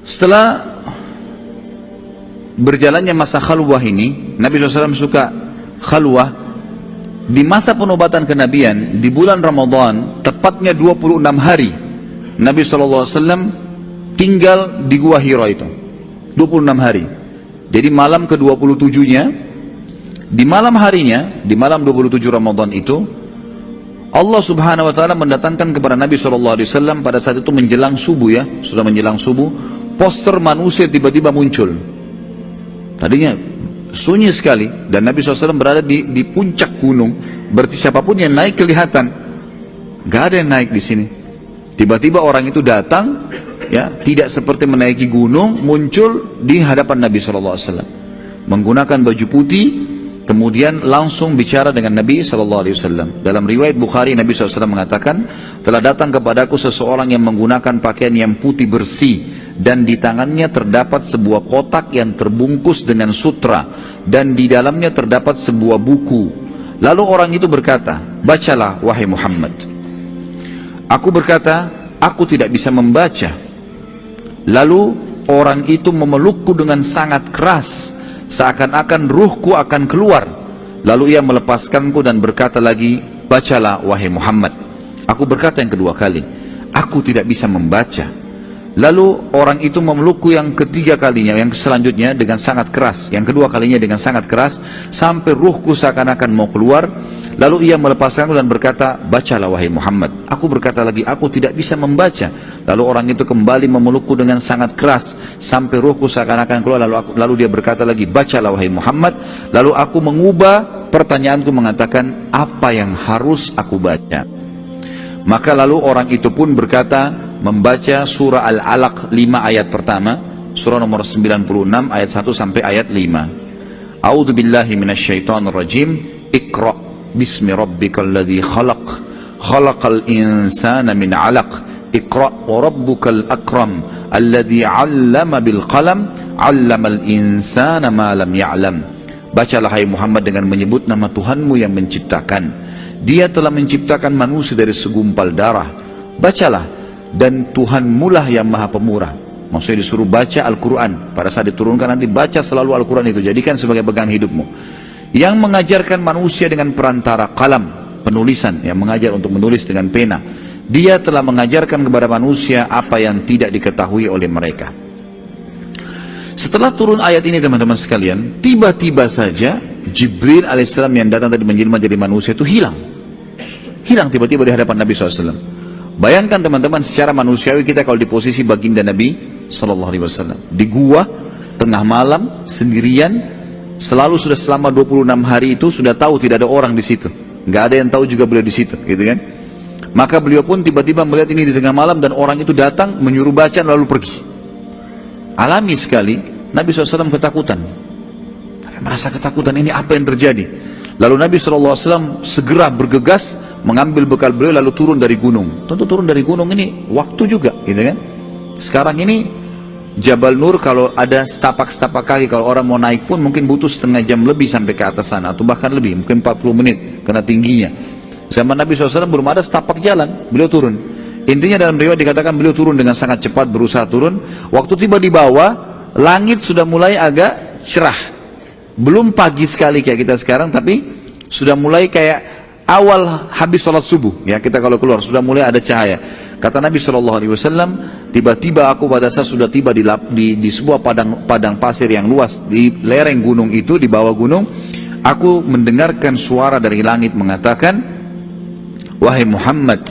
Setelah berjalannya masa khalwah ini, Nabi SAW suka khalwah. Di masa penobatan kenabian, di bulan Ramadan, tepatnya 26 hari, Nabi SAW tinggal di Gua Hira itu. 26 hari. Jadi malam ke-27-nya, di malam harinya, di malam 27 Ramadan itu, Allah Subhanahu wa taala mendatangkan kepada Nabi SAW pada saat itu menjelang subuh, ya, sudah menjelang subuh, poster manusia tiba-tiba muncul. Tadinya sunyi sekali dan Nabi SAW berada di puncak gunung, berarti siapapun yang naik kelihatan. Gak ada yang naik di sini. Tiba-tiba orang itu datang, ya, tidak seperti menaiki gunung, muncul di hadapan Nabi SAW menggunakan baju putih. Kemudian langsung bicara dengan Nabi SAW. Dalam riwayat Bukhari, Nabi SAW mengatakan, telah datang kepadaku seseorang yang menggunakan pakaian yang putih bersih, dan di tangannya terdapat sebuah kotak yang terbungkus dengan sutra, dan di dalamnya terdapat sebuah buku. Lalu orang itu berkata, bacalah wahai Muhammad. Aku berkata, aku tidak bisa membaca. Lalu orang itu memelukku dengan sangat keras, seakan-akan ruhku akan keluar. Lalu ia melepaskanku dan berkata lagi, bacalah wahai Muhammad. Aku berkata yang kedua kali, aku tidak bisa membaca. Lalu orang itu memelukku yang ketiga kalinya, yang selanjutnya dengan sangat keras, yang kedua kalinya dengan sangat keras, sampai ruhku seakan-akan mau keluar. Lalu ia melepaskanku dan berkata, bacalah wahai Muhammad. Aku berkata lagi, aku tidak bisa membaca. Lalu orang itu kembali memelukku dengan sangat keras sampai ruhku seakan-akan keluar. Lalu dia berkata lagi, bacalah wahai Muhammad. Lalu aku mengubah pertanyaanku mengatakan, apa yang harus aku baca? Maka lalu orang itu pun berkata, membaca surah Al-Alaq 5 ayat pertama, surah nomor 96 ayat 1 sampai ayat 5. A'udzu billahi minasyaitonir rajim. Iqra bismi rabbikal ladzi khalaq, khalaqal insana min 'alaq, iqra wa rabbukal akram alladzi 'allama bil qalam, 'allamal insana ma lam ya'lam. Bacalah hai Muhammad dengan menyebut nama Tuhanmu yang menciptakan. Dia telah menciptakan manusia dari segumpal darah. Bacalah, dan Tuhanmu lah yang maha pemurah. Maksudnya disuruh baca Al-Quran. Pada saat diturunkan nanti baca selalu Al-Quran itu, jadikan sebagai pegangan hidupmu. Yang mengajarkan manusia dengan perantara kalam, penulisan, yang mengajar untuk menulis dengan pena. Dia telah mengajarkan kepada manusia apa yang tidak diketahui oleh mereka. Setelah turun ayat ini teman-teman sekalian, tiba-tiba saja Jibril alaihissalam yang datang tadi menjelma jadi manusia itu hilang tiba-tiba di hadapan Nabi SAW. Bayangkan teman-teman, secara manusiawi kita kalau di posisi baginda Nabi SAW di gua tengah malam sendirian, selalu sudah selama 26 hari itu sudah tahu tidak ada orang di situ, nggak ada yang tahu juga beliau di situ, gitu kan? Maka beliau pun tiba-tiba melihat ini di tengah malam dan orang itu datang menyuruh baca lalu pergi. Alami sekali Nabi SAW ketakutan, merasa ketakutan, ini apa yang terjadi? Lalu Nabi SAW segera bergegas mengambil bekal beliau lalu turun dari gunung. Tentu turun dari gunung ini waktu juga, gitu kan? Sekarang ini Jabal Nur kalau ada setapak-setapak kaki, kalau orang mau naik pun mungkin butuh setengah jam lebih sampai ke atas sana, atau bahkan lebih, mungkin 40 menit karena tingginya. Zaman Nabi SAW belum ada setapak jalan, beliau turun. Intinya dalam riwayat dikatakan beliau turun dengan sangat cepat, berusaha turun. Waktu tiba di bawah, langit sudah mulai agak cerah. Belum pagi sekali kayak kita sekarang, tapi sudah mulai kayak awal habis sholat subuh, ya, kita kalau keluar sudah mulai ada cahaya. Kata Nabi SAW, tiba-tiba aku pada saat sudah tiba di sebuah padang pasir yang luas di lereng gunung itu, di bawah gunung, aku mendengarkan suara dari langit mengatakan, wahai Muhammad,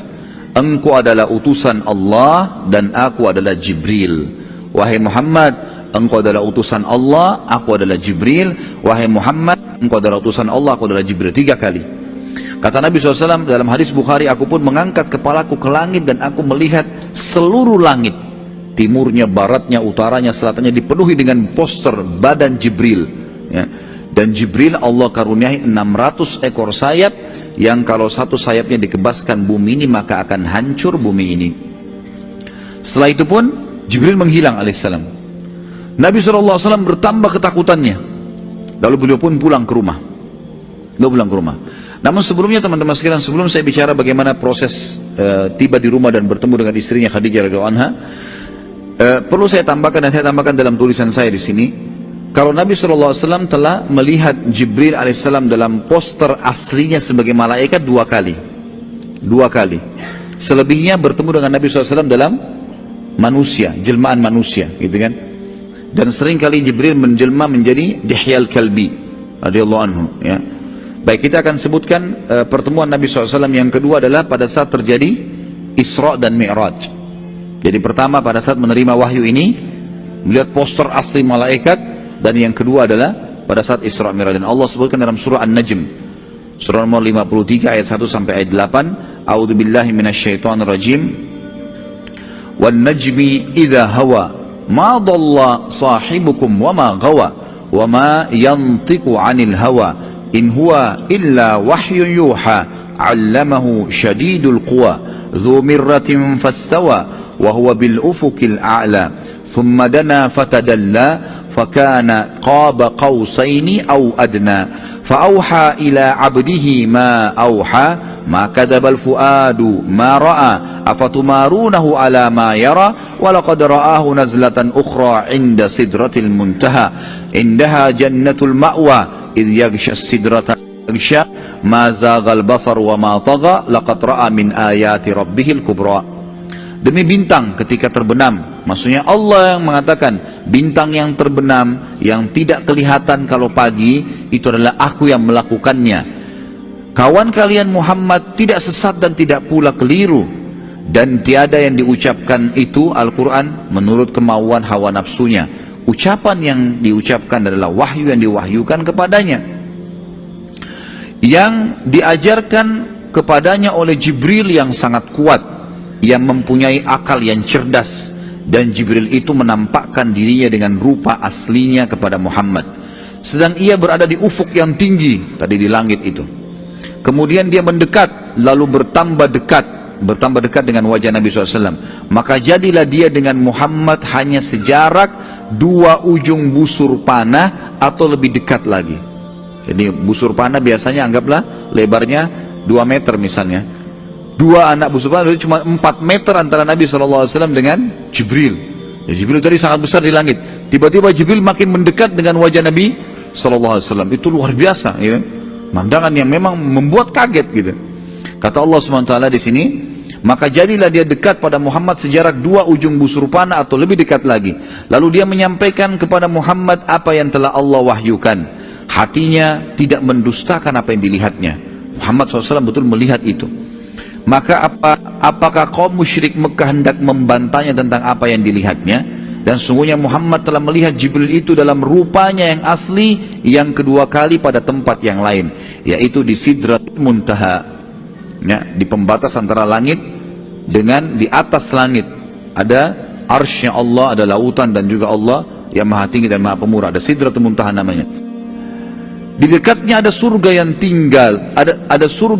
engkau adalah utusan Allah dan aku adalah Jibril. Wahai Muhammad, engkau adalah utusan Allah, aku adalah Jibril. Wahai Muhammad, engkau adalah utusan Allah, aku adalah Jibril. 3 kali. Kata Nabi SAW dalam hadis Bukhari, aku pun mengangkat kepalaku ke langit dan aku melihat seluruh langit, timurnya, baratnya, utaranya, selatannya dipenuhi dengan poster badan Jibril, ya. Dan Jibril Allah karuniai 600 ekor sayap, yang kalau satu sayapnya dikebaskan bumi ini maka akan hancur bumi ini. Setelah itu pun Jibril menghilang alaihissalam. Nabi SAW bertambah ketakutannya. Lalu beliau pun pulang ke rumah. Namun sebelumnya teman-teman sekalian, sebelum saya bicara bagaimana proses tiba di rumah dan bertemu dengan istrinya Khadijah radhiyallahu anha, Perlu saya tambahkan, dan saya tambahkan dalam tulisan saya di sini, kalau Nabi SAW telah melihat Jibril alaihissalam dalam poster aslinya sebagai malaikat 2 kali. 2 kali. Selebihnya bertemu dengan Nabi SAW dalam manusia, jelmaan manusia, gitu kan. Dan sering kali Jibril menjelma menjadi Dihyal Kalbi radhiyallahu anhu, ya. Baik, kita akan sebutkan pertemuan Nabi SAW yang kedua adalah pada saat terjadi Isra dan Mi'raj. Jadi pertama pada saat menerima wahyu ini, melihat poster asli malaikat, dan yang kedua adalah pada saat Isra Mi'raj. Dan Allah sebutkan dalam surah An-Najm, surah nomor 53 ayat 1 sampai ayat 8, A'udzubillahi minasyaitonir rajim. Wan najmi idza hawa ma dhalla sahibukum wa ma ghawa wa ma yantiqu 'anil hawa in huwa illa wahyun yuha 'allamahu syadidul quwa dzu mirratin fastawa wa huwa bil ufuqil a'la thumma dana fatadalla fakana qaba qausaini aw adna fa ila 'abdihi ma auha ma kadzabal fuadu ma ra'a afatumarunahu ala ma yara wa laqad ra'ahu nazlatan ukhra 'inda sidratil muntaha indaha jannatul ma'wa idh yaghsha sidrata yaghsha ma zaghal basar wa ma tagha laqad ra'a min ayati rabbihil kubra. Demi bintang ketika terbenam, maksudnya Allah yang mengatakan bintang yang terbenam yang tidak kelihatan kalau pagi itu adalah aku yang melakukannya. Kawan kalian Muhammad tidak sesat dan tidak pula keliru, dan tiada yang diucapkan itu Al-Quran menurut kemauan hawa nafsunya. Ucapan yang diucapkan adalah wahyu yang diwahyukan kepadanya, yang diajarkan kepadanya oleh Jibril yang sangat kuat, yang mempunyai akal yang cerdas. Dan Jibril itu menampakkan dirinya dengan rupa aslinya kepada Muhammad, sedang ia berada di ufuk yang tinggi tadi di langit itu. Kemudian dia mendekat, lalu bertambah dekat dengan wajah Nabi SAW. Maka jadilah dia dengan Muhammad hanya sejarak 2 ujung busur panah atau lebih dekat lagi. Jadi busur panah biasanya anggaplah lebarnya 2 meter misalnya. 2 anak busur panah, jadi cuma 4 meter antara Nabi SAW dengan Jibril. Ya, Jibril tadi sangat besar di langit. Tiba-tiba Jibril makin mendekat dengan wajah Nabi SAW. Itu luar biasa, ya. Pemandangan yang memang membuat kaget, gitu. Kata Allah SWT di sini, maka jadilah dia dekat pada Muhammad sejarak 2 ujung busur panah atau lebih dekat lagi. Lalu dia menyampaikan kepada Muhammad apa yang telah Allah wahyukan. Hatinya tidak mendustakan apa yang dilihatnya. Muhammad SAW betul melihat itu. Maka apakah kaum musyrik Mekah hendak membantahnya tentang apa yang dilihatnya? Dan sungguhnya Muhammad telah melihat Jibril itu dalam rupanya yang asli yang kedua kali pada tempat yang lain, yaitu di Sidratul Muntaha, ya, di pembatas antara langit dengan di atas langit ada arsy-Nya Allah, ada lautan, dan juga Allah yang maha tinggi dan maha pemurah. Ada Sidratul Muntaha namanya. Di dekatnya ada surga yang tinggal, ada surga